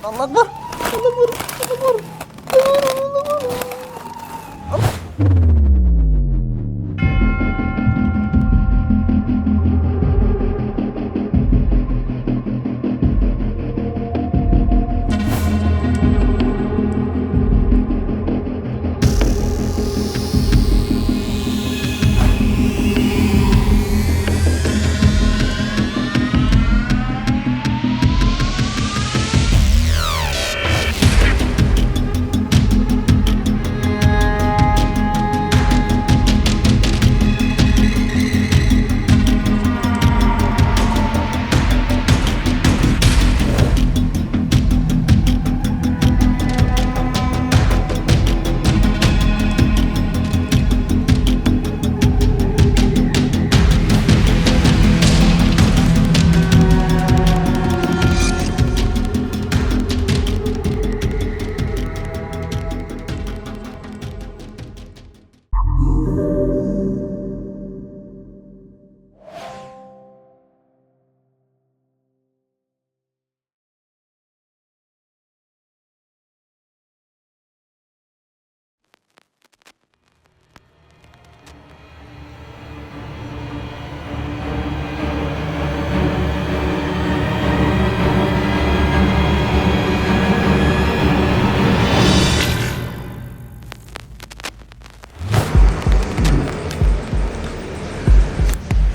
Allah Akbar. Allah Akbar. Allah Akbar. Allah Akbar.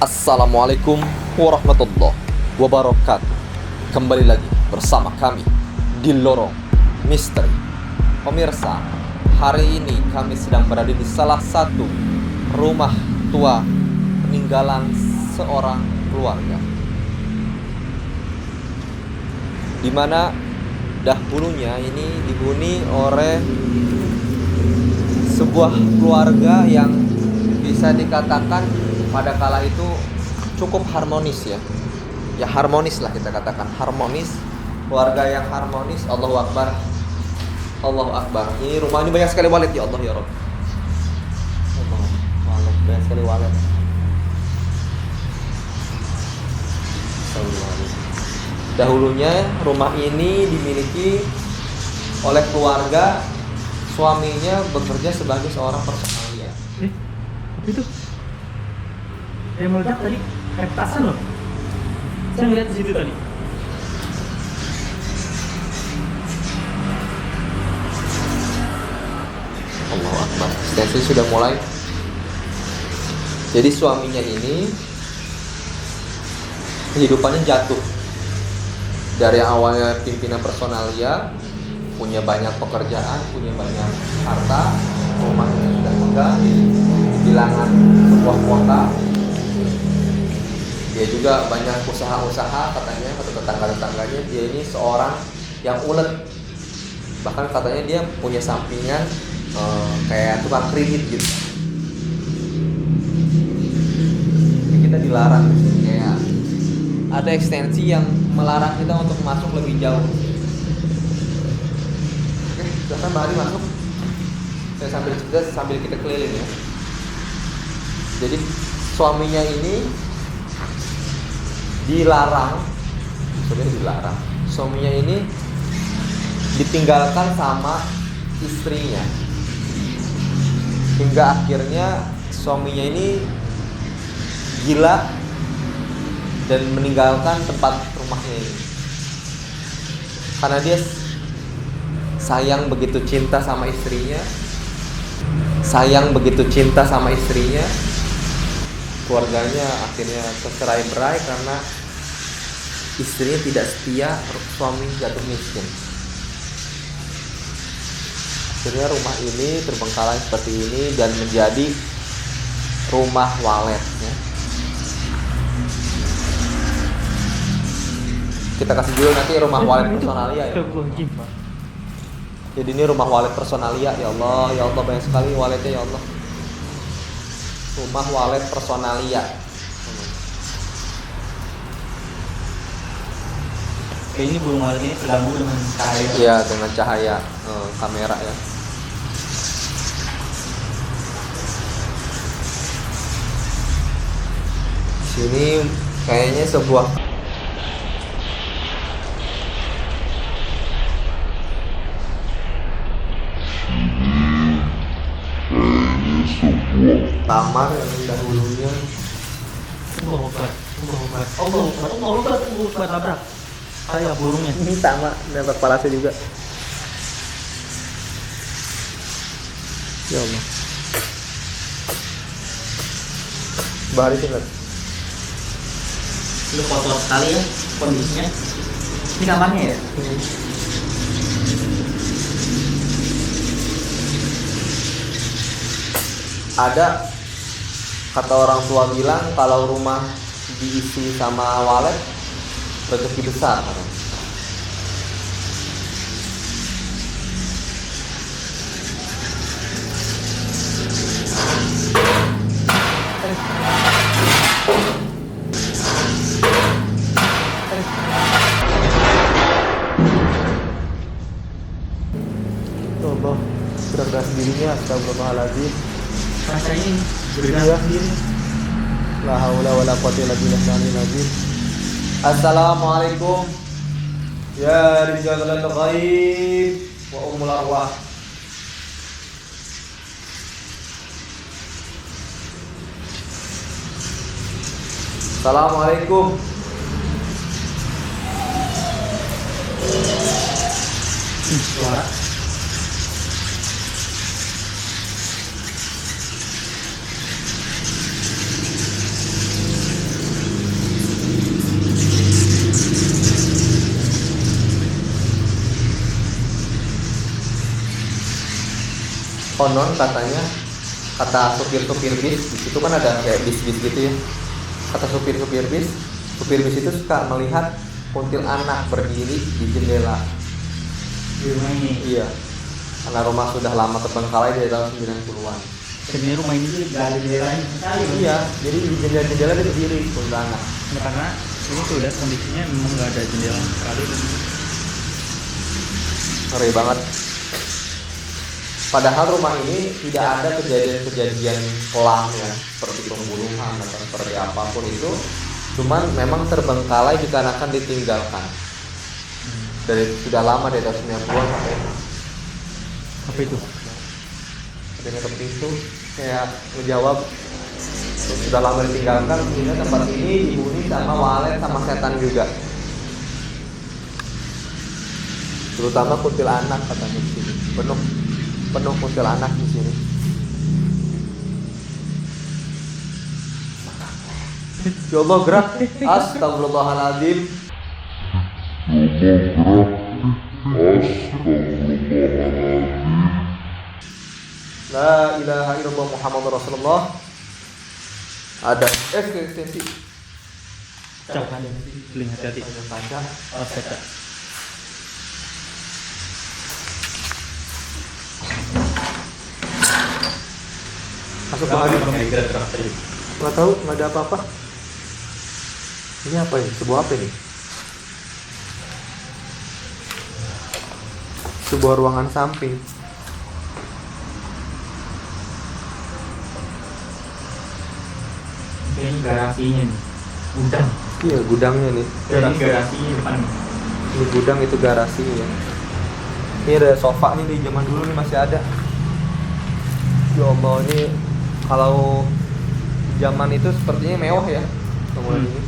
Assalamualaikum warahmatullahi wabarakatuh. Kembali lagi bersama kami di Lorong Misteri. Pemirsa, hari ini kami sedang berada di salah satu rumah tua peninggalan seorang keluarga, di mana dahulunya ini dihuni oleh sebuah keluarga yang bisa dikatakan pada kala itu cukup harmonis ya. Ya harmonis lah, kita katakan harmonis. Keluarga yang harmonis. Allahu Akbar. Allahu Akbar. Ini rumah ini banyak sekali walet ya Allah ya Rabb. Allah, walet, banyak sekali walet. Dahulunya rumah ini dimiliki oleh keluarga, suaminya bekerja sebagai seorang personalia. Apa itu? Yang meledak tadi kayak petasan loh. Saya ngeliat di situ tadi. Allahu Akbar. Stensi sudah mulai. Jadi suaminya ini kehidupannya jatuh. Dari awalnya pimpinan personalia, punya banyak pekerjaan, punya banyak harta, rumahnya sudah megah, bilangan sebuah kota. Dia juga banyak usaha-usaha, katanya kata tetangga-tetangganya dia ini seorang yang ulet. Bahkan katanya dia punya sampingan kayak tukang kredit gitu. Ini kita dilarang, kayak ada ekstensi yang melarang kita untuk masuk lebih jauh. Oke, silahkan Mbak Ali masuk. Saya sambil cerita sambil kita keliling ya. Jadi suaminya ini dilarang, sebenarnya dilarang. Suaminya ini ditinggalkan sama istrinya, hingga akhirnya suaminya ini gila dan meninggalkan tempat rumahnya ini karena dia sayang begitu cinta sama istrinya, keluarganya akhirnya tercerai-berai karena istrinya tidak setia, suami jatuh miskin. Akhirnya rumah ini terbengkalai seperti ini dan menjadi rumah walet ya. Kita kasih dulu nanti rumah walet personalia ya. Jadi ini rumah walet personalia, ya Allah banyak sekali waletnya ya Allah. Rumah walet personalia. Ini burung walet ini terganggu dengan cahaya. Iya, dengan cahaya kamera ya. Sini kayaknya sebuah Kamar yang dahulunya. Allah Akbar, Allah Akbar, Allah Akbar, Allah Akbar, Allah Akbar, tabrak. Saya burungnya. Ini sama, nembak kepala saya juga. Ya Allah. Bahari sih nggak? Lu kotor sekali ya kondisinya. Ini kamarnya ya? Ada kata orang tua bilang kalau rumah diisi sama walet rezeki besar. Allah, gerak dirinya, astagfirullahaladzim. Rasanya ini Bergerak diri. La haula wala quwwata illa billahil Assalamualaikum. Ya rijalal ghaib wa ummul arwah. Assalamualaikum. suara. Konon katanya, kata supir-supir bis, di situ kan ada kayak bis-bis gitu ya. Kata supir-supir bis itu suka melihat kuntilanak berdiri di jendela. Di rumah ini. Iya. Karena rumah sudah lama terbengkalai dari tahun 90-an. Sebenarnya rumah ini tuh gak ada jendelanya sekali. Iya, jadi di jendela-jendela dia berdiri kuntilanak. Ya, karena ini tuh udah kondisinya memang gak ada jendela sekali. Ngeri banget. Padahal rumah ini tidak ada kejadian-kejadian kelam ya, seperti pembunuhan atau seperti apapun itu. Cuman memang terbengkalai dikarenakan ditinggalkan. Dari sudah lama dari tahun 90-an sampai Apa itu? ada yang seperti itu kayak menjawab sudah lama ditinggalkan sehingga tempat ini dihuni sama walet sama setan juga. Terutama kuntilanak katanya di sini. Penuh kuntilanak di sini. Ya Allah gerak. Astagfirullahaladzim. La ilaha illallah Muhammadur Rasulullah. Ada eksistensi. Jangan Beling hati-hati. Panjang. Oh, setan. Masuk ke hari. Gerak tadi. Nggak tahu, nggak ada apa-apa. Ini apa ini? Sebuah apa ini? Sebuah ruangan samping. Ini garasinya nih. Gudang. Iya, gudangnya nih. Ini garasinya depan nih. Ini gudang, itu garasi ya. Ini ada sofa nih, di zaman dulu nih masih ada. Ya Allah, ini kalau zaman itu sepertinya mewah ya bangunan ini.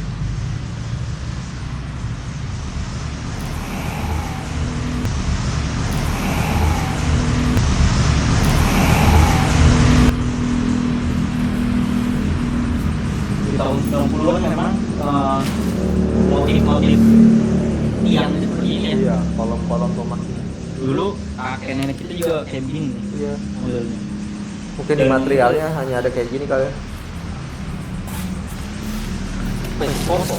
Di tahun 90-an memang motif-motif tiang seperti ini ya. Iya, kolom-kolom rumah. Dulu kakek nenek kita juga kayak begini nih Iya. modelnya. Mungkin di materialnya hanya ada kayak gini kali ya. Foto.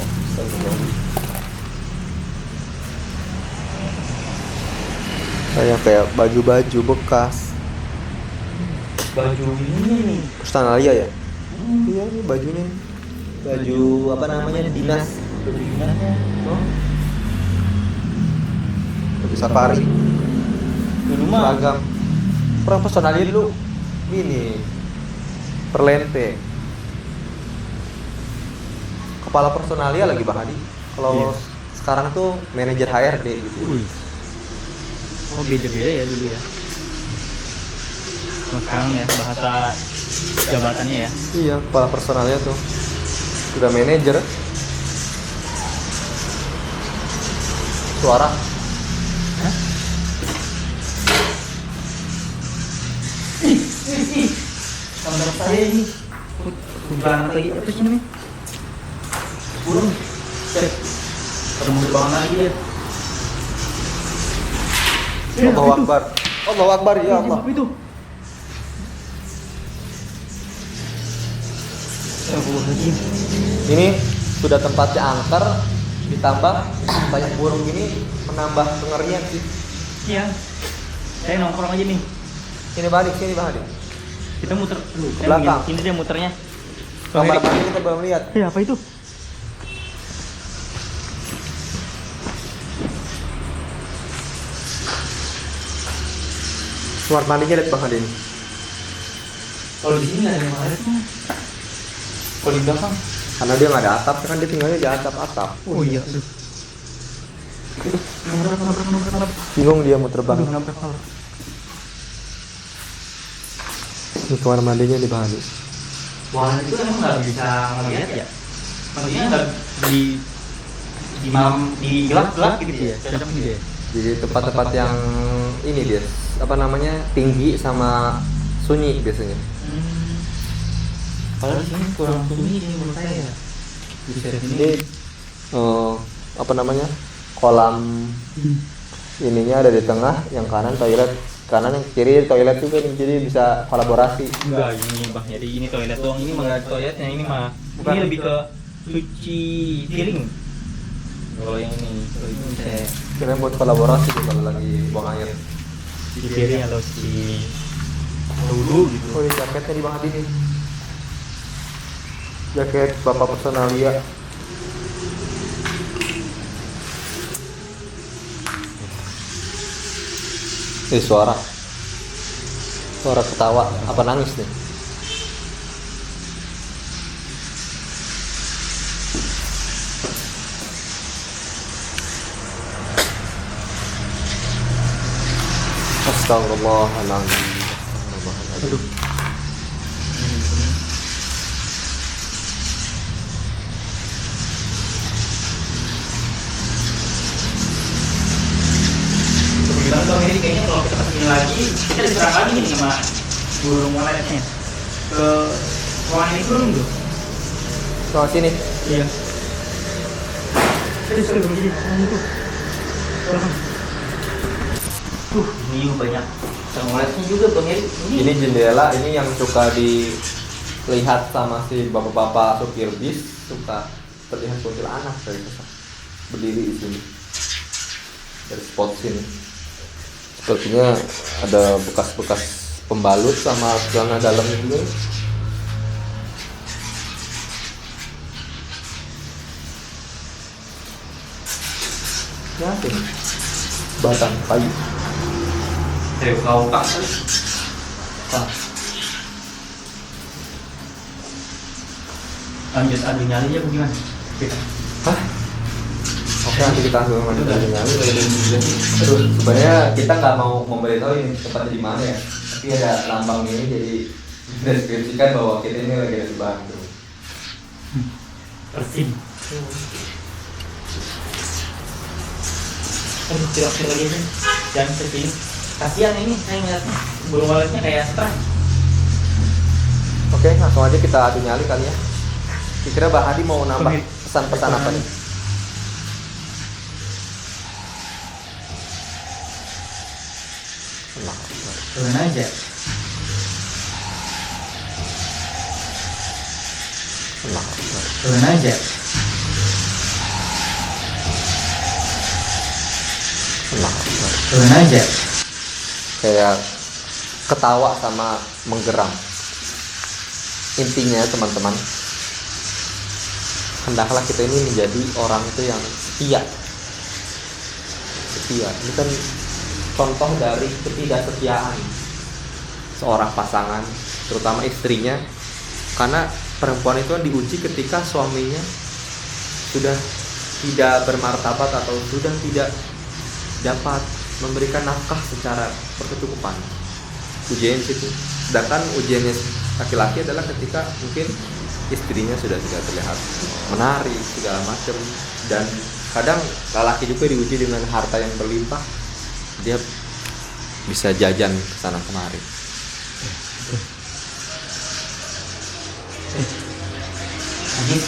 Kayak baju-baju bekas. Baju ini nih. Personalia ya? Iya, ini bajunya. Baju apa namanya? Dinas. Baju dinasnya. Oh. Baju safari. Dulu mah Seragam. Orang personalia dulu ini perlente. Kepala personalia lagi Bahadi. Kalau Iya. sekarang tuh manajer HRD gitu. Wih. Oh beda-beda ya dulu ya. Kalau sekarang ya bahasa jabatannya ya. Iya, kepala personalnya tuh udah manajer. Suara Hah? Kamar saya ini kuntilanak lagi, apa sih namanya? Burung. Set. Ketemu terbang lagi dia. Allahu Akbar. Allahu Akbar ya Allah. Apa itu? Astagfirullahaladzim. Ini sudah tempatnya angker, ditambah banyak burung ini menambah kengerian sih. Iya. Saya nongkrong aja nih. Sini balik, sini balik. Kita muter dulu. Ke belakang. Ini dia muternya. Kamar mandi kita belum lihat. Apa itu? Kamar mandinya lihat Bang Hadi ini. Kalau di sini nggak ada yang toiletnya. Kalau di belakang. Karena dia nggak ada atap, kan dia tinggalnya di atap-atap. Oh iya. Aduh. Nabrak. Bingung dia mau terbang. Aduh, nabrak. Ini kamar mandinya di Bang Hadi. Wah, itu emang nggak bisa ngeliat ya? Maksudnya nggak di malam di gelap gitu ya? Cocok gitu ya? Jadi tempat-tempat yang ini dia apa namanya tinggi sama sunyi biasanya. Kalau di sini kurang sunyi ini menurut saya. Di set Ini ini. apa namanya kolam ininya ada di tengah, yang kanan toilet, kanan yang kiri toilet juga nih, jadi bisa kolaborasi. Enggak, ini bang. Jadi ini toilet doang. Ini mah nggak ada toiletnya. Ini mah. Bukan. Ini lebih ke cuci piring. Kalau yang ini, kalau ini saya Kira buat kolaborasi tuh kalau lagi buang air. cuci piring atau cuci dulu gitu. Oh, ini jaketnya di Bang Hadi nih. Jaket Bapak Personalia. Suara ketawa apa nangis nih? Astagfirullahaladzim. Aduh. Bilang dong ini kayaknya kalau kita kesini lagi kita diserang lagi nih sama burung waletnya ke ruangan ini burung tuh. Sama sini. Iya. Terus begini itu. Ini banyak sarang waletnya juga bang Eri. Ini jendela ini yang suka dilihat sama si bapak-bapak supir bis, suka terlihat kuntilanak dari berdiri di sini dari spot sini. Sepertinya ada bekas-bekas pembalut sama celana dalamnya juga. Ya, ini batang kayu. Kau tak lanjut adu nyali aja bagaimana? Hah? Oke, nanti kita langsung lanjut lagi nyali. Terus sebenarnya kita nggak mau memberitahu ini tempatnya di mana ya, tapi ada lambang ini jadi deskripsikan bahwa kita ini lagi ada di Bandung. Persib. Aduh, kira-kira lagi nih. Jangan kesini. Kasihan ini, saya ngeliatnya burung waletnya kayak stres. Oke, langsung aja kita adu nyali kali ya. Kira-kira Bang Hadi mau nambah pesan-pesan apa nih? Turun aja. Turun aja. Turun aja. Kayak ketawa sama menggeram. Intinya teman-teman, hendaklah kita ini menjadi orang itu yang setia. Setia. Ini kan contoh dari ketidaksetiaan seorang pasangan, terutama istrinya. Karena perempuan itu kan diuji ketika suaminya sudah tidak bermartabat atau sudah tidak dapat memberikan nafkah secara berkecukupan. Ujian situ. Sedangkan ujiannya Laki-laki adalah ketika mungkin istrinya sudah tidak terlihat menari segala macam, dan kadang lelaki juga diuji dengan harta yang berlimpah, dia bisa jajan kesana kemari. Lagi.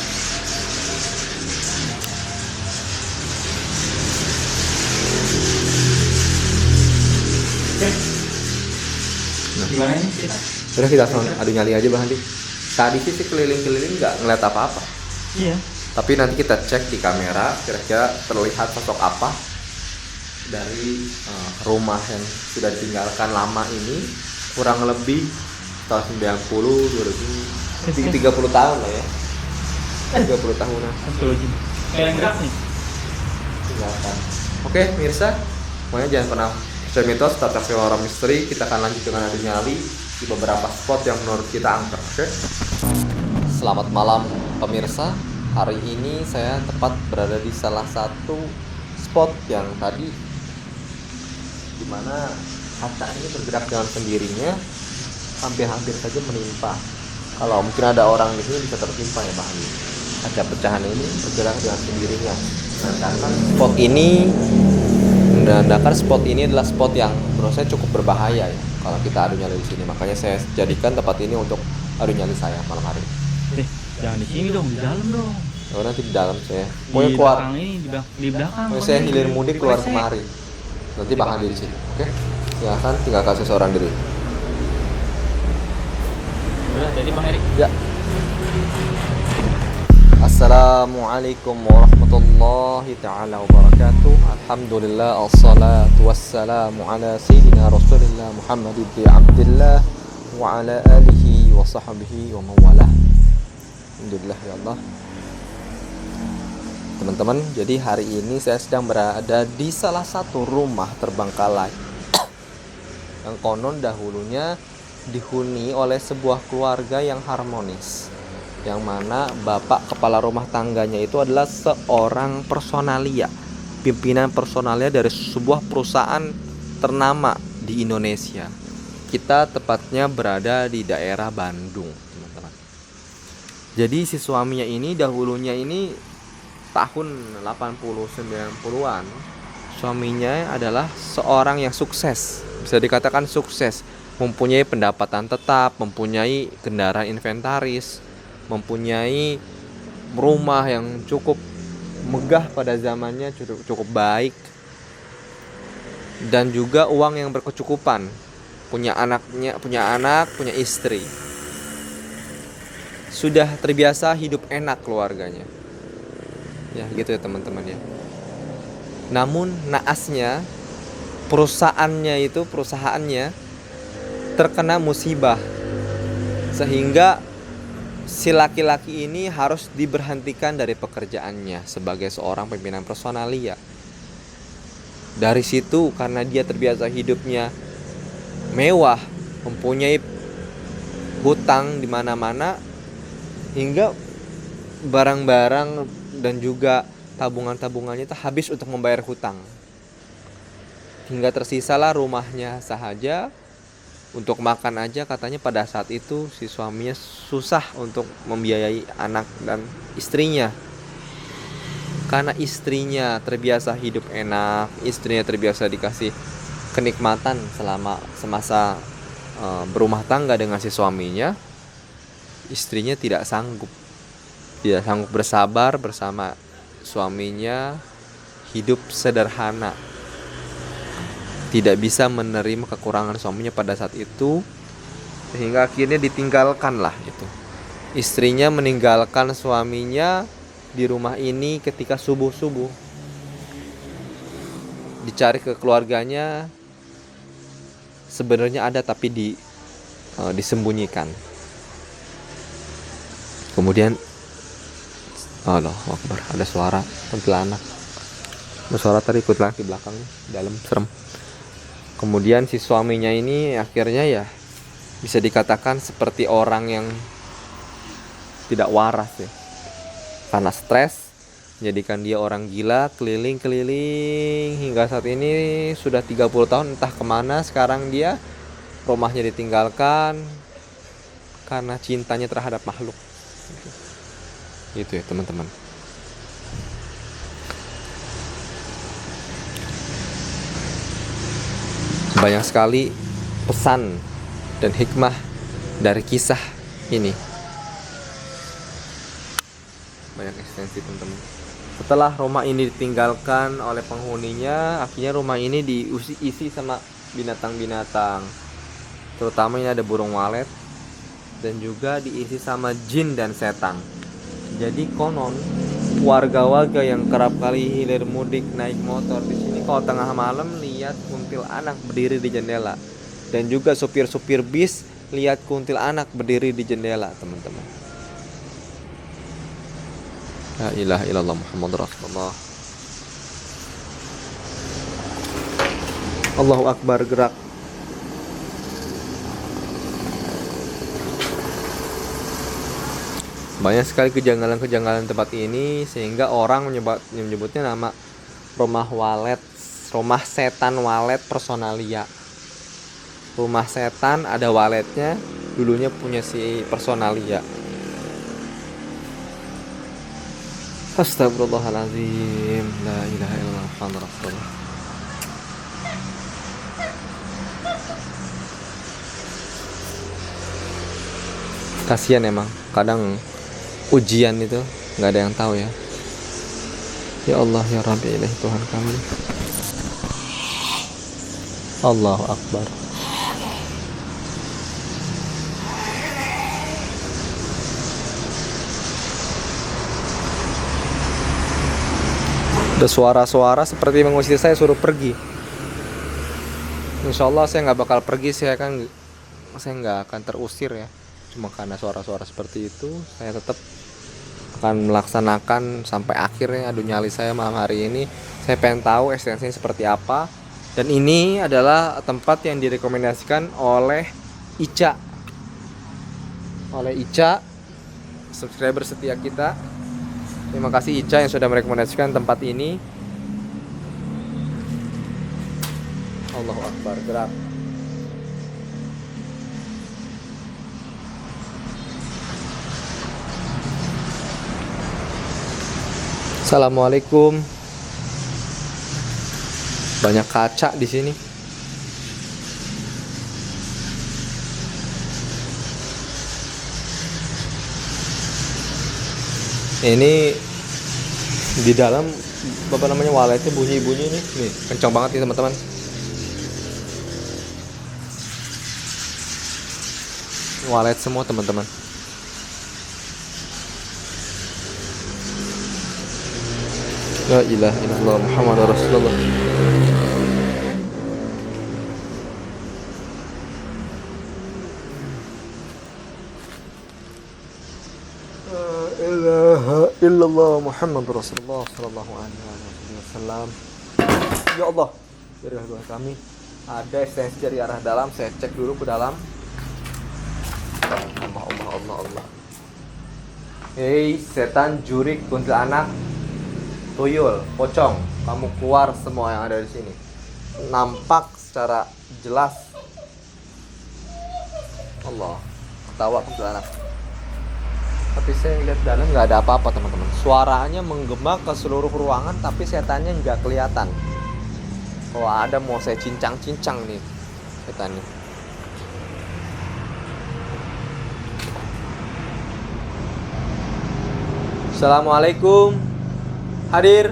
Gimana ini kita? Udah kita langsung adu nyali aja Bang Handi. Tadi sih keliling-keliling nggak ngeliat apa-apa, Iya. tapi nanti kita cek di kamera kira-kira terlihat sosok apa dari rumah yang sudah ditinggalkan lama ini, kurang lebih tahun 90, 2000, 30 tahun lah ya. 30 tahunan Astagfirullahaladzim. Kayak gerak nih. tinggalkan. Oke, Mirsa, pokoknya jangan pernah percaya mitos, tetap orang misteri. Kita akan lanjut dengan adu nyali di beberapa spot yang menurut kita angker. Oke. Selamat malam pemirsa. Hari ini saya tepat berada di salah satu spot yang tadi dimana harta ini bergerak dengan sendirinya, hampir-hampir saja menimpa. Kalau mungkin ada orang di sini bisa tertimpa ya Bang. Kaca pecahan ini bergerak dengan sendirinya. Menandakan spot ini adalah spot yang menurut saya cukup berbahaya ya kalau kita adu nyali di sini. Makanya saya jadikan tempat ini untuk adu nyali saya malam hari. Jangan di sini dong, di dalam dong. Oh, nanti di dalam saya. Di Pokoknya keluar. belakang ini, di belakang. Pokoknya saya hilir mudik keluar Kresek. kemari. Nanti Bang Handi di sini. Oke. Silakan tinggal kasih seorang diri. Udah, jadi Bang Erik. Ya. Assalamualaikum warahmatullahi ta'ala wabarakatuh. Alhamdulillah, assalatu wassalamu ala sayyidina Rasulillah Muhammad ibn Abdullah wa ala alihi wa sahbihi wa mawalah. Alhamdulillah ya Allah. Teman-teman, jadi hari ini saya sedang berada di salah satu rumah terbengkalai yang konon dahulunya dihuni oleh sebuah keluarga yang harmonis, yang mana bapak kepala rumah tangganya itu adalah seorang personalia, pimpinan personalia dari sebuah perusahaan ternama di Indonesia. Kita tepatnya berada di daerah Bandung, teman-teman. Jadi si suaminya ini dahulunya ini tahun 80-90-an, suaminya adalah seorang yang sukses, bisa dikatakan sukses, mempunyai pendapatan tetap, mempunyai kendaraan inventaris, mempunyai rumah yang cukup megah pada zamannya, cukup baik, dan juga uang yang berkecukupan, punya anak, punya istri, sudah terbiasa hidup enak keluarganya, ya gitu ya teman-teman ya. Namun naasnya perusahaannya terkena musibah, sehingga si laki-laki ini harus diberhentikan dari pekerjaannya sebagai seorang pimpinan personalia. Dari situ, karena dia terbiasa hidupnya mewah, mempunyai hutang di mana-mana, hingga barang-barang dan juga tabungan-tabungannya itu habis untuk membayar hutang. Hingga tersisalah rumahnya sahaja. Untuk makan aja katanya pada saat itu si suaminya susah untuk membiayai anak dan istrinya. Karena istrinya terbiasa hidup enak, istrinya terbiasa dikasih kenikmatan semasa berumah tangga dengan si suaminya. Istrinya tidak sanggup bersabar bersama suaminya, hidup sederhana. Tidak bisa menerima kekurangan suaminya pada saat itu, sehingga akhirnya ditinggalkanlah itu. Istrinya meninggalkan suaminya di rumah ini ketika subuh-subuh. Dicari ke keluarganya, sebenarnya ada tapi disembunyikan. Kemudian Allahu Akbar, ada suara kuntilanak. Ada suara tadi kuntilanak di belakangnya, dalam serem. Kemudian si suaminya ini akhirnya ya bisa dikatakan seperti orang yang tidak waras ya. Karena stres, menjadikan dia orang gila, keliling-keliling hingga saat ini sudah 30 tahun entah kemana sekarang dia. Rumahnya ditinggalkan, karena cintanya terhadap makhluk. Gitu ya teman-teman. Banyak sekali pesan dan hikmah dari kisah ini. Banyak ekstensi teman-teman. Setelah rumah ini ditinggalkan oleh penghuninya, akhirnya rumah ini diisi sama binatang-binatang. Terutama ini ada burung walet dan juga diisi sama jin dan setan. Jadi konon warga-warga yang kerap kali hilir mudik naik motor di sini kalau tengah malam lihat kuntilanak berdiri di jendela. Dan juga supir-supir bis lihat kuntilanak berdiri di jendela, teman-teman. La ilaha illallah Muhammad Rasulullah. Allahu Akbar, gerak. Banyak sekali kejanggalan-kejanggalan tempat ini sehingga orang menyebutnya nama rumah walet, rumah setan walet personalia. Rumah setan ada waletnya, dulunya punya si personalia. Astagfirullahaladzim. La ilaha illallah Muhammadur Rasulullah. Kasian emang, kadang ujian itu nggak ada yang tahu ya. Ya Allah ya Rabbi ilahi Tuhan kami. Allahu Akbar. Ada suara-suara seperti mengusir saya suruh pergi. Insya Allah saya nggak bakal pergi, saya nggak akan terusir ya. Cuma karena suara-suara seperti itu, saya tetap akan melaksanakan sampai akhirnya adu nyali saya malam hari ini. Saya pengen tahu ekstensinya seperti apa. Dan ini adalah tempat yang direkomendasikan oleh Ica. Oleh Ica, subscriber setia kita. Terima kasih Ica yang sudah merekomendasikan tempat ini. Allahu Akbar, gerak. Assalamualaikum. Banyak kaca di sini. Ini di dalam apa namanya waletnya bunyi-bunyi nih kencang banget nih teman-teman. Walet semua teman-teman. La ilaha illallah Muhammadur Rasulullah. ilaha illallah Muhammadur Rasulullah sallallahu alaihi wasallam. Ya Allah, berilah doa kami. Ada ekstensi dari arah dalam, saya cek dulu ke dalam. Allah. Hei setan, jurik, kuntilanak, tuyul, pocong, kamu keluar semua yang ada di sini. Nampak secara jelas. Allah, ketawa kuntilanak. Tapi saya lihat dalam nggak ada apa-apa teman-teman. Suaranya menggema ke seluruh ruangan, tapi setannya nggak kelihatan. Kalau ada mau saya cincang-cincang nih setannya. Assalamualaikum. Hadir.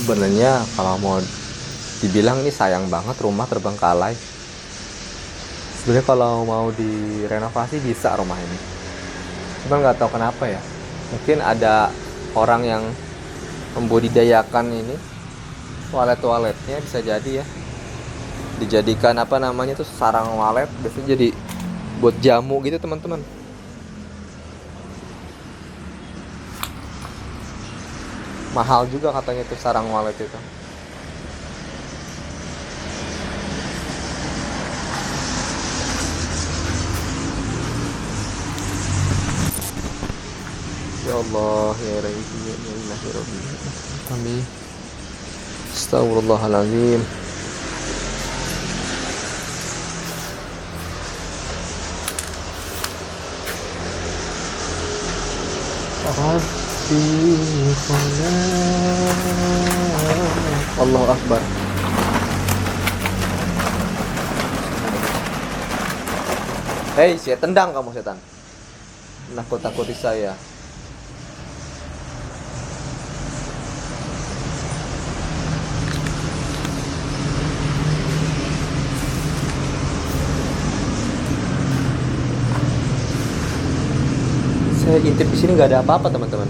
Sebenarnya kalau mau dibilang ini sayang banget rumah terbengkalai. Sebenarnya kalau mau direnovasi bisa rumah ini. Cuma nggak tahu kenapa ya. Mungkin ada orang yang membudidayakan ini walet-waletnya, bisa jadi ya. Dijadikan apa namanya tuh sarang walet, biasanya jadi buat jamu gitu teman-teman. Mahal juga katanya itu sarang walet itu. Ya Allah, ya Rabbi, ya Allah, ya Rabbi. Kami Astagfirullahaladzim. Allahu Akbar. Hei, saya tendang kamu setan. Nakut-nakuti saya. Saya intip di sini nggak ada apa-apa teman-teman.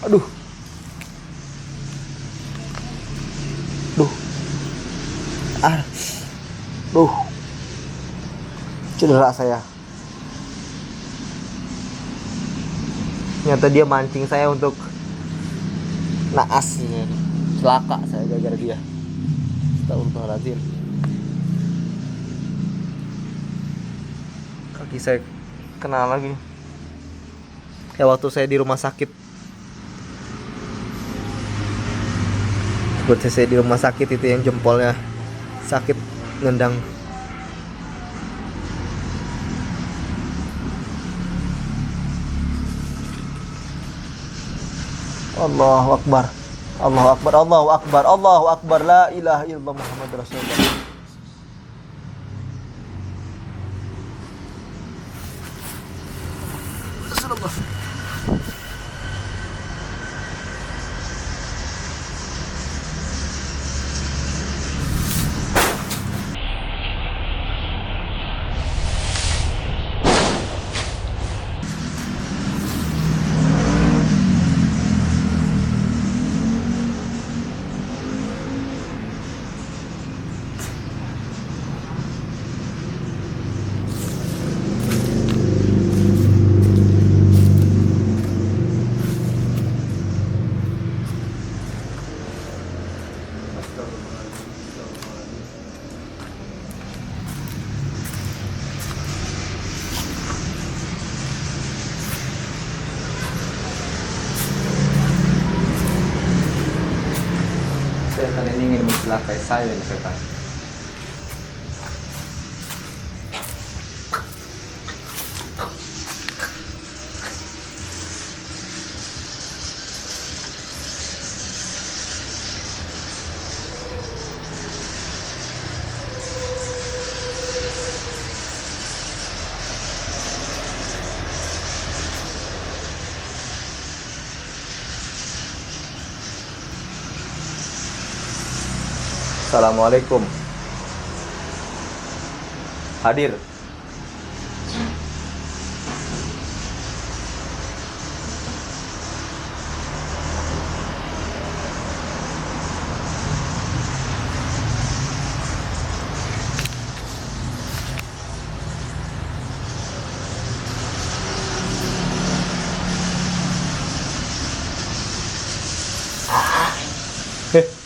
Aduh. Aduh. Duh. Cedera saya. Ternyata dia mancing saya untuk naas ini. Celaka saya gara-gara dia. Astagfirullahaladzim. Kaki saya kena lagi. Ya waktu saya di rumah sakit. Seperti saya di rumah sakit itu yang jempolnya sakit nendang. Allahu Akbar. Allahu Akbar. Allahu Akbar. Allahu Akbar. La ilaha illallah Muhammad Rasulullah. Setan ini ingin mencelakai saya ini setan. Assalamualaikum. Hadir.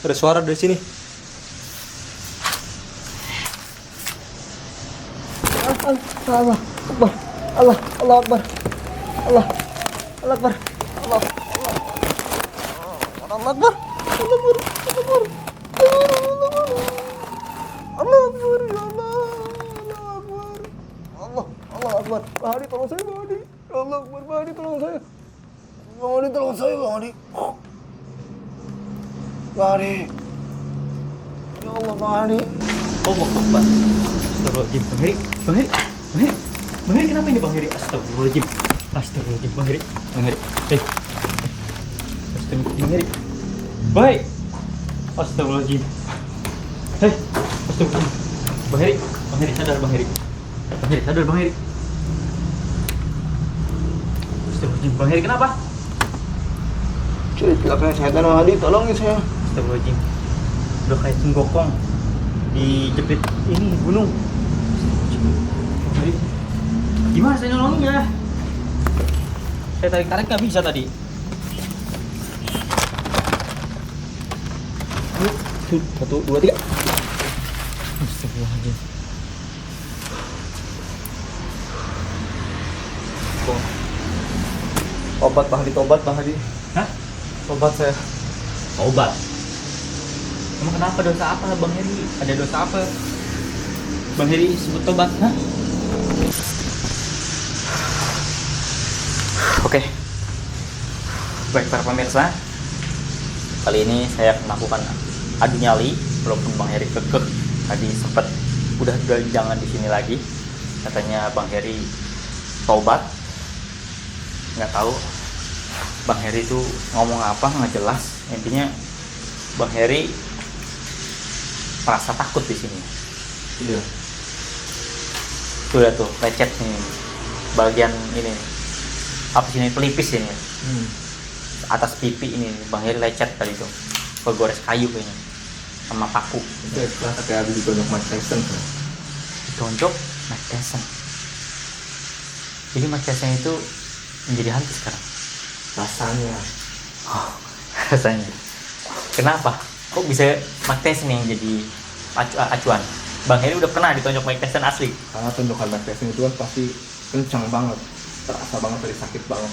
Ada suara dari sini. Allah Akbar. Allah Akbar. Allah Akbar. Allah Akbar. Allah Akbar. Bang Hadi tolong saya, Bang Hadi. Allah Akbar, Bang Hadi tolong saya. Bang Hadi tolong saya, Bang Hadi. Bang Hadi. Ya Allah, Bang Hadi. Allah Akbar. Astagfirullahaladzim. Bang Heri. Bang Heri. Bang Heri. Bang Heri kenapa ini Bang Heri? Astagfirullahaladzim. Astagfirullahaladzim. Bang Heri. Bang Heri. Astagfirullahaladzim. Bang Heri. Baik. Astagfirullahaladzim. Astagfirullahaladzim. Bang Heri sadar Bang Heri. Bang Heri sadar Bang Heri. Astagfirullahaladzim, Bang Heri kenapa? Cuy, celaka setan Hadi, tolongin saya. Astagfirullahaladzim. Udah kayak singgokong dijepit ini gunung. Bang Heri, gimana saya nolongin ya? Saya tarik-tarik nggak bisa tadi. Ayo, 1, 2, 3. Astagfirullahaladzim. Obat Bang Hadi, tobat Bang Hadi. Hah? Tobat saya. Obat. Emang kenapa, dosa apa Bang Heri? Ada dosa apa? Bang Heri sebut tobat, hah? Oke. Baik para pemirsa, kali ini saya melakukan adu nyali walaupun Bang Heri kekeh. Tadi sempat udah jangan di sini lagi. Katanya Bang Heri tobat. Nggak tahu Bang Heri itu ngomong apa, nggak jelas. Intinya Bang Heri merasa takut di sini. Iya. Sudah tuh lecet nih bagian ini, apa sih ini, pelipis ini, atas pipi ini Bang Heri lecet tadi tuh, kegores kayu kayaknya sama paku. Itu kerasa kayak habis ditonjok Mike Tyson. Ditonjok Mike Tyson. Jadi Mike Tyson itu menjadi hantu sekarang. Rasanya. Oh, rasanya. Kenapa? Kok bisa Mike Tyson yang jadi acuan? Bang Heri udah pernah ditonjok Mike Tyson asli. Karena tonjokan Mike Tyson itu kan pasti kencang banget. Terasa banget, dari sakit banget.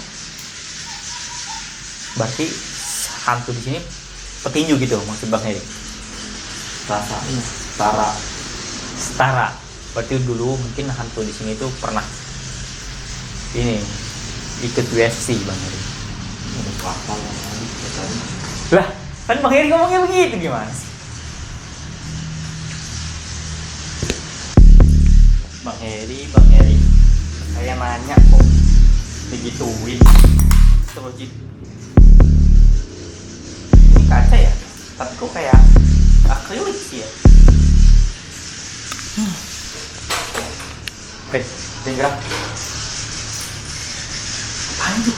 Berarti hantu di sini petinju gitu maksud Bang Heri. Rasanya setara. Setara. Berarti dulu mungkin hantu di sini tuh pernah ini ikut UFC Bang Heri. Ada kapal lagi katanya. Lah, kan Bang Heri ngomongnya begitu gimana sih? Bang Heri, saya nanya kok digituin. Terus ini kaca ya? Tapi kok kayak akrilik sih ya? Oke, tinggal. Apaan tuh?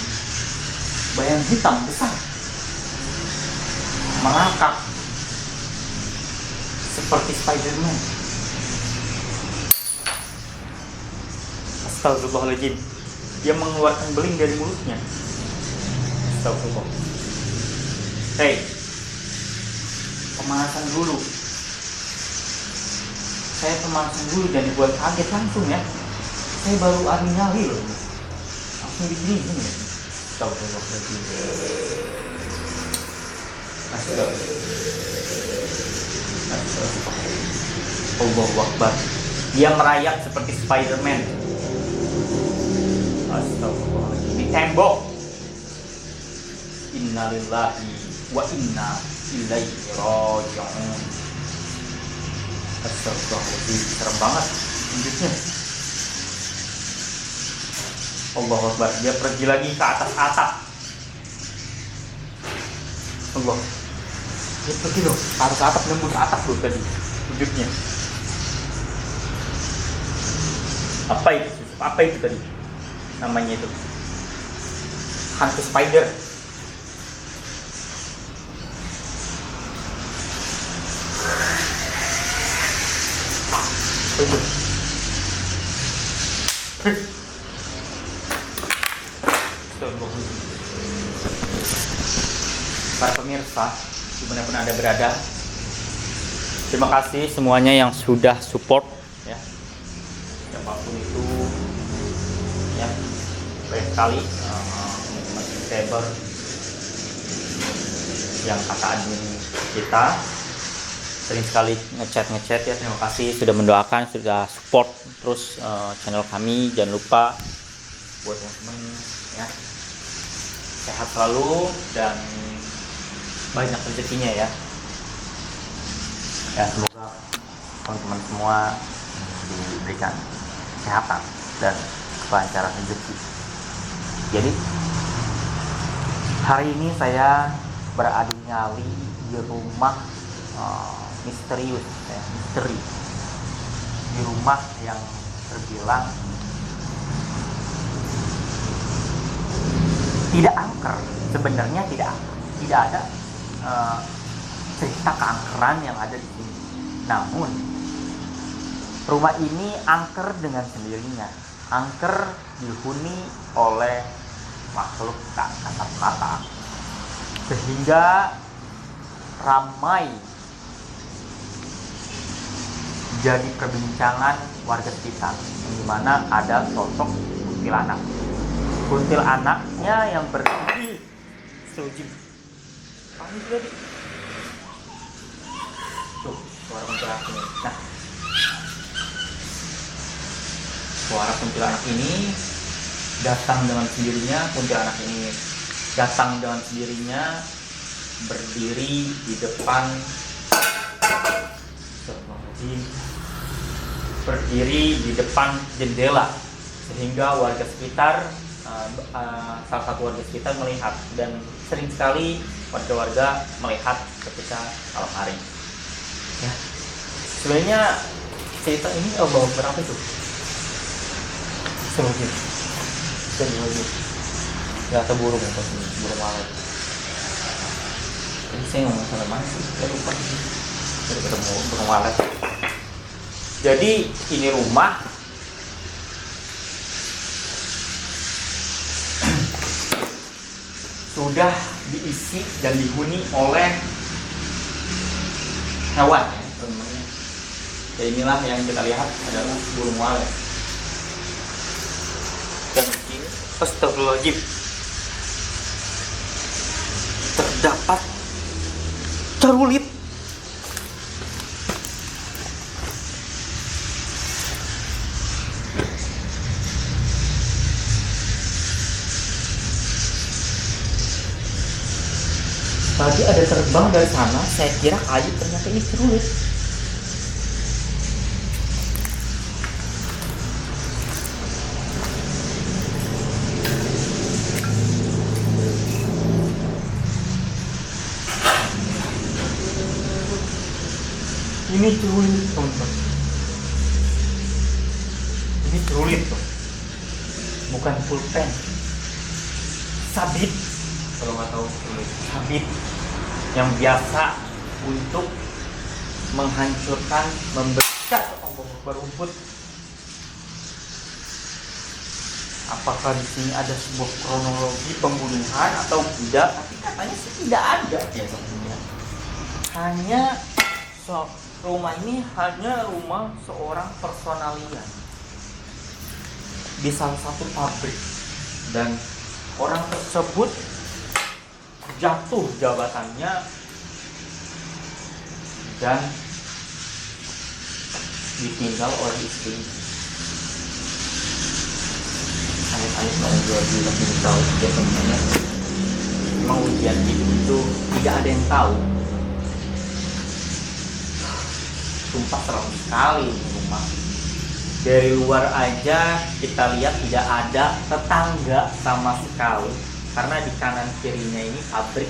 Bayang hitam besar merangkak seperti Spider-Man. Astagfirullahaladzim. Dia mengeluarkan beling dari mulutnya. Astagfirullah. Hei, pemanasan dulu. Saya pemanasan dulu, jangan dibuat kaget langsung ya. Saya baru adu nyali loh. Langsung digini ya. Astagfirullahaladzim. Allahu Akbar. Dia merayap seperti Spider-Man. Astagfirullahaladzim. Di tembok. Innalillahi wa inna ilaihi raji'un. Astagfirullahaladzim. Serem banget wujudnya. Allahu Akbar. Dia pergi lagi ke atas atap. Allah. Dia pergi loh, ke atas atap, nembus atap loh tadi wujudnya. Apa itu? Apa itu tadi? Namanya itu hantu spider. Para pemirsa, dimanapun Anda berada, terima kasih semuanya yang sudah support ya. Siapapun itu ya, banyak sekali teman-teman subscriber yang kata admin kita sering sekali ngechat ya. Terima kasih sudah mendoakan, sudah support terus channel kami. Jangan lupa buat teman-teman ya, sehat selalu dan banyak rezekinya ya. Ya, semoga teman-teman semua diberikan kesehatan dan kelancaran rezeki. Jadi hari ini saya beradu nyali di rumah misterius ya, misteri di rumah yang terbilang tidak angker. Sebenarnya tidak ada cerita keangkeran yang ada di sini. Namun rumah ini angker dengan sendirinya. Angker dihuni oleh makhluk tak kasat mata, sehingga ramai jadi perbincangan warga sekitar, di mana ada sosok kuntilanak. Kuntilanaknya yang berdiri sejim. Panik tadi. Tuh, suara kuntilanak. Nah, suara kuntilanak ini datang dengan sendirinya. Kuntilanak ini datang dengan sendirinya, berdiri di depan, jendela, sehingga warga sekitar, salah satu warga sekitar melihat, dan sering sekali warga-warga melihat ketika malam hari. Ya, sebenarnya cerita ini bawa berapa itu? Semujur. Gak ada burung apa sih? Burung walet. Tadi saya ngomong sama mana sih? Saya lupa. Baru ketemu burung walet. Jadi ini rumah sudah diisi dan dihuni oleh hewan, ya, teman-teman. Ya, inilah yang kita lihat adalah burung walet. Dan ini, astagfirullahaladzim, terdapat cerulit. Tadi ada terbang dari sana, saya kira kayu, ternyata ini cerulit. Ini cerulit, teman-teman. Ini cerulit, tuh. Bukan pulpen. Sabit. Kalau nggak tahu cerulit. Sabit yang biasa untuk menghancurkan, membecat rumput. Apakah di sini ada sebuah kronologi pembunuhan atau tidak? Tapi katanya sih tidak ada, ya teman-teman. Hanya rumah ini hanya rumah seorang personalia di salah satu pabrik, dan orang tersebut jatuh jabatannya dan ditinggal oleh istrinya. Ayat-ayat kalau jual tahu dia temennya. Memang ujian hidup itu tidak ada yang tahu. Sumpah serem sekali rumah. Dari luar aja kita lihat tidak ada tetangga sama sekali, karena di kanan kirinya ini pabrik.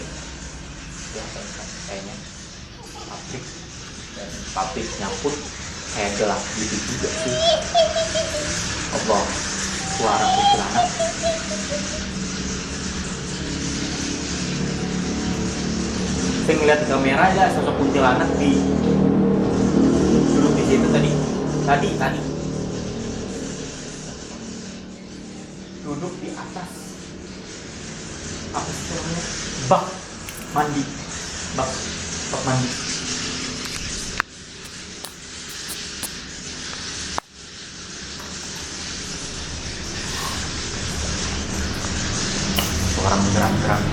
Ya, kayaknya pabrik, dan pabriknya pun kayak gelap gitu juga sih. Allah, suara kuntilanak. Saya ngeliat di kamera ada sosok kuntilanak di duduk di situ tadi duduk di atas apa sih namanya, bak mandi. Orang bergerak-gerak.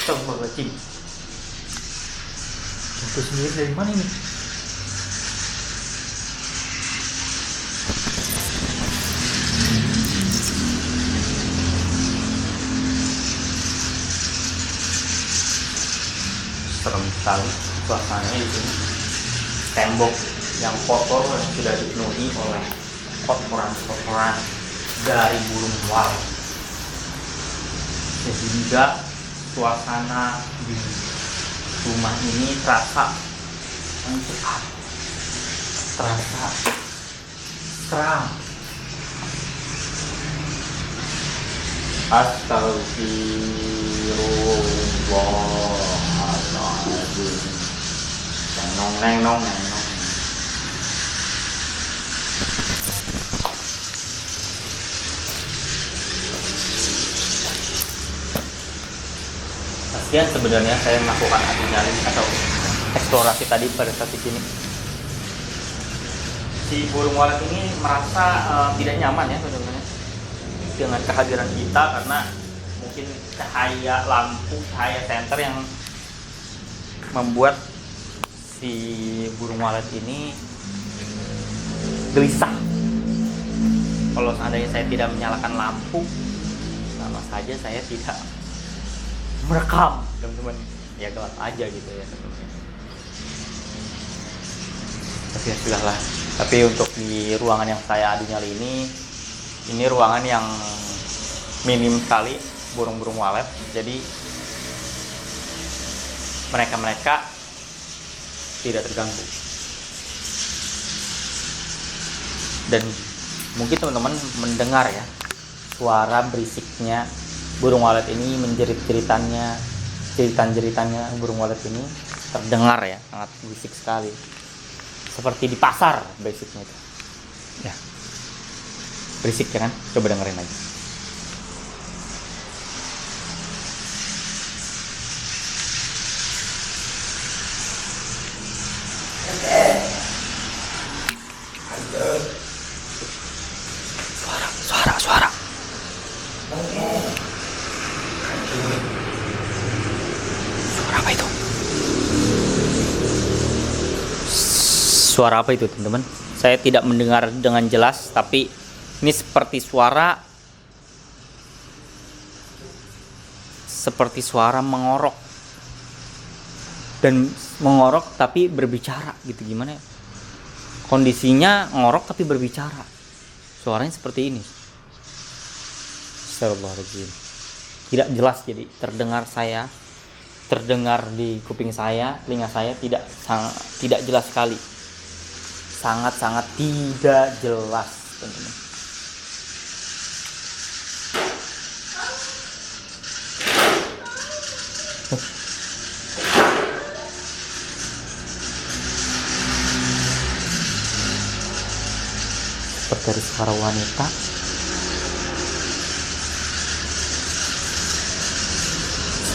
Astagfirullahaladzim. Jatuh sendiri dari mana ini? Serem sekali suasananya di sini. Tembok yang kotor yang sudah dipenuhi oleh kotoran-kotoran dari burung walet, sehingga suasana di rumah ini terasa mencekam, terasa seram. Astagfirullahaladzim. Neng neng nong neng nong. Kasihan sebenarnya saya melakukan adu nyali atau eksplorasi tadi pada saat ini. Si burung walet ini merasa tidak nyaman ya sebenarnya dengan kehadiran kita, karena mungkin cahaya lampu, cahaya senter yang membuat si burung walet ini gelisah. Kalau seandainya saya tidak menyalakan lampu, sama saja saya tidak merekam, teman-teman. Ya gelap aja gitu ya teman-teman. Tapi ya sudahlah. Tapi untuk di ruangan yang saya adu nyali ini ruangan yang minim sekali burung-burung walet. Jadi mereka tidak terganggu. Dan mungkin teman-teman mendengar ya suara berisiknya burung walet ini, jeritan-jeritannya burung walet ini terdengar ya, sangat berisik sekali. Seperti di pasar berisiknya itu. Ya. Berisik ya kan? Coba dengerin aja. Suara. Suara apa itu? Suara apa itu, teman-teman? Saya tidak mendengar dengan jelas, tapi ini seperti suara mengorok. Dan mengorok tapi berbicara gitu, gimana ya? Kondisinya ngorok tapi berbicara. Suaranya seperti ini. Astagfirullahaladzim. Tidak jelas, jadi terdengar di kuping saya, telinga saya tidak jelas sekali. Sangat-sangat tidak jelas, teman-teman. Seperti dari suara wanita.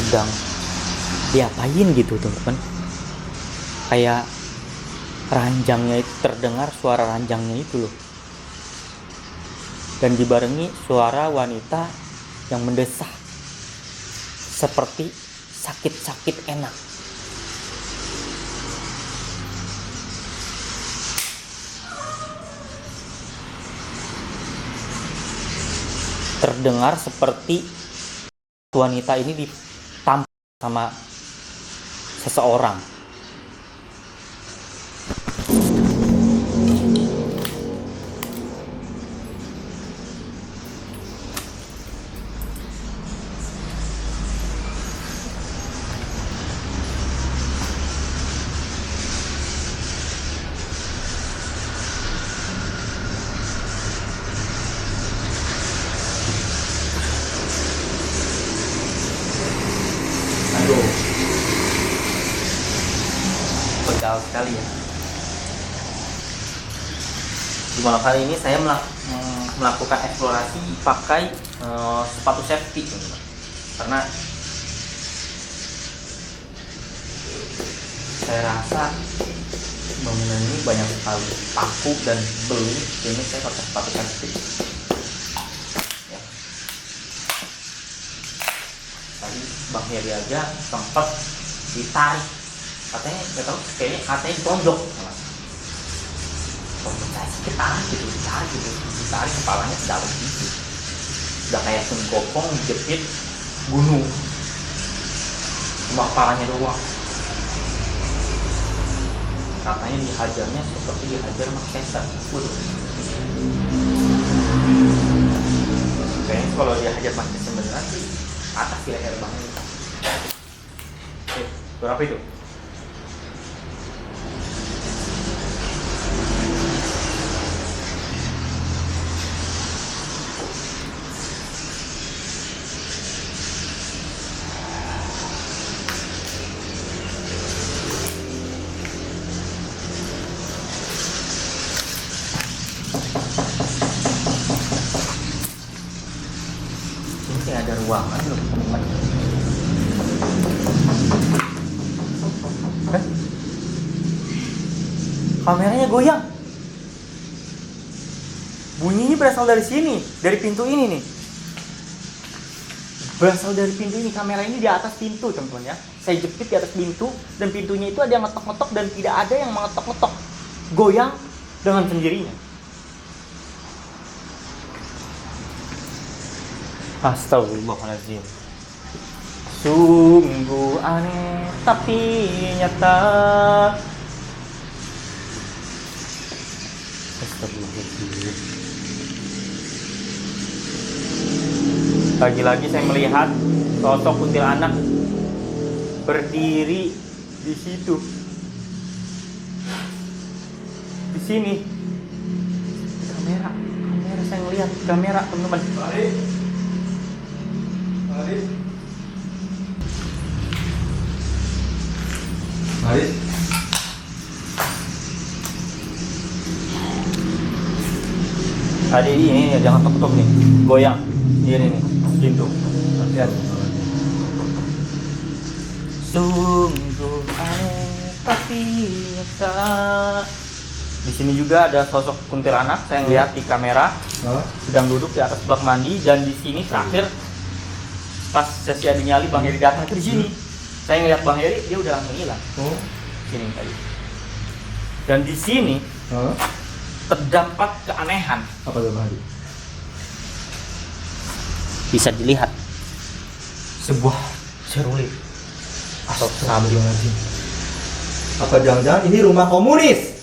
Sedang diapain gitu, teman-teman. Kayak ranjangnya itu, terdengar suara ranjangnya itu loh. Dan dibarengi suara wanita yang mendesah seperti sakit-sakit enak. Terdengar seperti wanita ini ditampar sama seseorang. Begal sekali ya. Di malam hari ini saya melakukan eksplorasi pakai sepatu safety, teman-teman. Karena saya rasa bangunan ini banyak sekali paku dan beling, jadi saya pakai sepatu safety. Ya. Tadi Bang Heri aja sempat ditarik, katanya nggak tahu, katanya tonjok. Ditarik kepalanya ke dalam gitu, udah kayak senggopong jepit gunung, cuma kepalanya doang. Katanya dihajarnya seperti dihajar Manchester. Waduh. Kayaknya kalau dihajar Manchester beneran sih atas di leher Bang Heri. Berapa itu? Ini kayak ada ruangan loh teman-teman. Kameranya goyang. Bunyinya berasal dari sini, dari pintu ini nih. Berasal dari pintu ini, kamera ini di atas pintu teman-teman ya. Saya jepit di atas pintu dan pintunya itu ada yang ngetok-ngetok dan tidak ada yang mengetok-ngetok. Goyang dengan sendirinya. Astagfirullahaladzim. Sungguh aneh tapi nyata. Astagfirullahaladzim. Lagi-lagi saya melihat sosok kuntilanak berdiri di situ. Di sini. Kamera saya ngelihat kamera teman-teman. Haris. Tadi ini jangan tutup nih, goyang. Ini nih, pintu. Lihat. Sungguh aneh tapi nyata. Di sini juga ada sosok kuntilanak saya lihat di kamera sedang duduk di atas bak mandi dan di sini terakhir pas sesi adu nyali Bang Heri datang ke di sini. Saya ngeliat Bang Heri dia udah langsung hilang. Sini tadi. Dan di sini terdapat keanehan. Apa tuh Bang Hadi? Bisa dilihat sebuah cerulit atau sabun. Apa jangan-jangan ini rumah komunis?